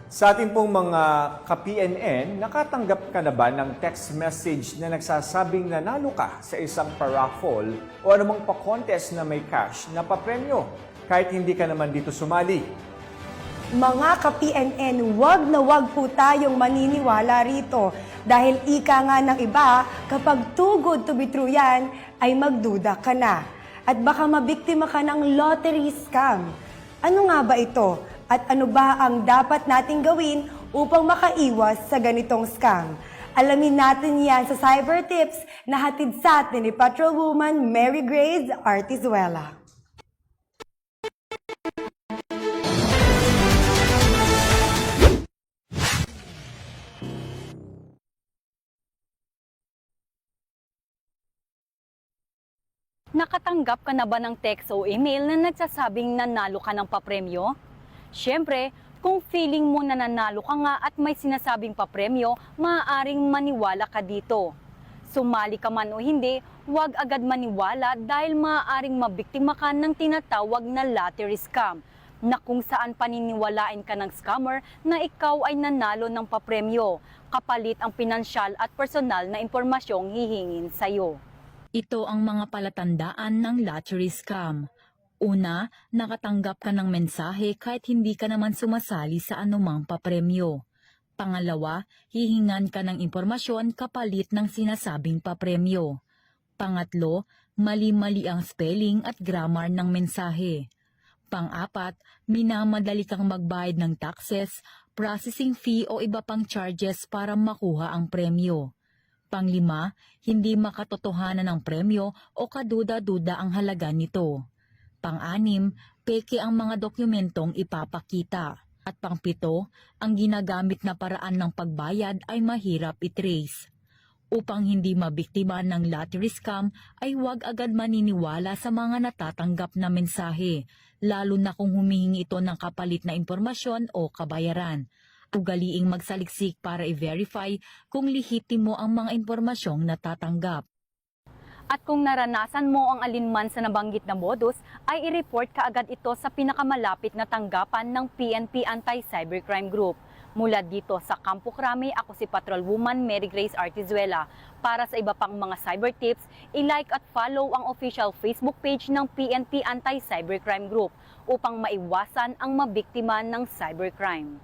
Sa ating pong mga ka-PNN, nakatanggap ka na ba ng text message na nagsasabing nanalo ka sa isang paraffol o anumang pa-contest na may cash na papremyo kahit hindi ka naman dito sumali? Mga ka-PNN, wag na wag po tayong maniniwala rito dahil ika nga ng iba, kapag too good to be true yan, ay magduda ka na. At baka mabiktima ka ng lottery scam. Ano nga ba ito? At ano ba ang dapat nating gawin upang makaiwas sa ganitong scam? Alamin natin yan sa Cyber Tips na hatid sa atin ni Patrolwoman Mary Grace Artizuela. Nakatanggap ka na ba ng text o email na nagsasabing nanalo ka ng papremyo? Siyempre, kung feeling mo na nanalo ka nga at may sinasabing papremyo, maaaring maniwala ka dito. Sumali ka man o hindi, huwag agad maniwala dahil maaaring mabiktima ka ng tinatawag na lottery scam, na kung saan paniniwalain ka ng scammer na ikaw ay nanalo ng papremyo, kapalit ang pinansyal at personal na impormasyong hihingin sa'yo. Ito ang mga palatandaan ng lottery scam. Una, nakatanggap ka ng mensahe kahit hindi ka naman sumasali sa anumang papremyo. Pangalawa, hihingan ka ng impormasyon kapalit ng sinasabing papremyo. Pangatlo, mali-mali ang spelling at grammar ng mensahe. Pang-apat, minamadali kang magbayad ng taxes, processing fee o iba pang charges para makuha ang premyo. Panglima, hindi makatotohanan ng premyo o kaduda-duda ang halaga nito. Pang-anim, peke ang mga dokumentong ipapakita. At pang-pito, ang ginagamit na paraan ng pagbayad ay mahirap i-trace. Upang hindi mabiktima ng lottery scam ay huwag agad maniniwala sa mga natatanggap na mensahe, lalo na kung humihingi ito ng kapalit na impormasyon o kabayaran. Ugaliing magsaliksik para i-verify kung lehitimo ang mga impormasyong natatanggap. At kung naranasan mo ang alinman sa nabanggit na modus, ay i-report ka agad ito sa pinakamalapit na tanggapan ng PNP Anti-Cybercrime Group. Mula dito sa Campo Crame, ako si Patrolwoman Mary Grace Artizuela. Para sa iba pang mga cyber tips, i-like at follow ang official Facebook page ng PNP Anti-Cybercrime Group upang maiwasan ang mabiktima ng cybercrime.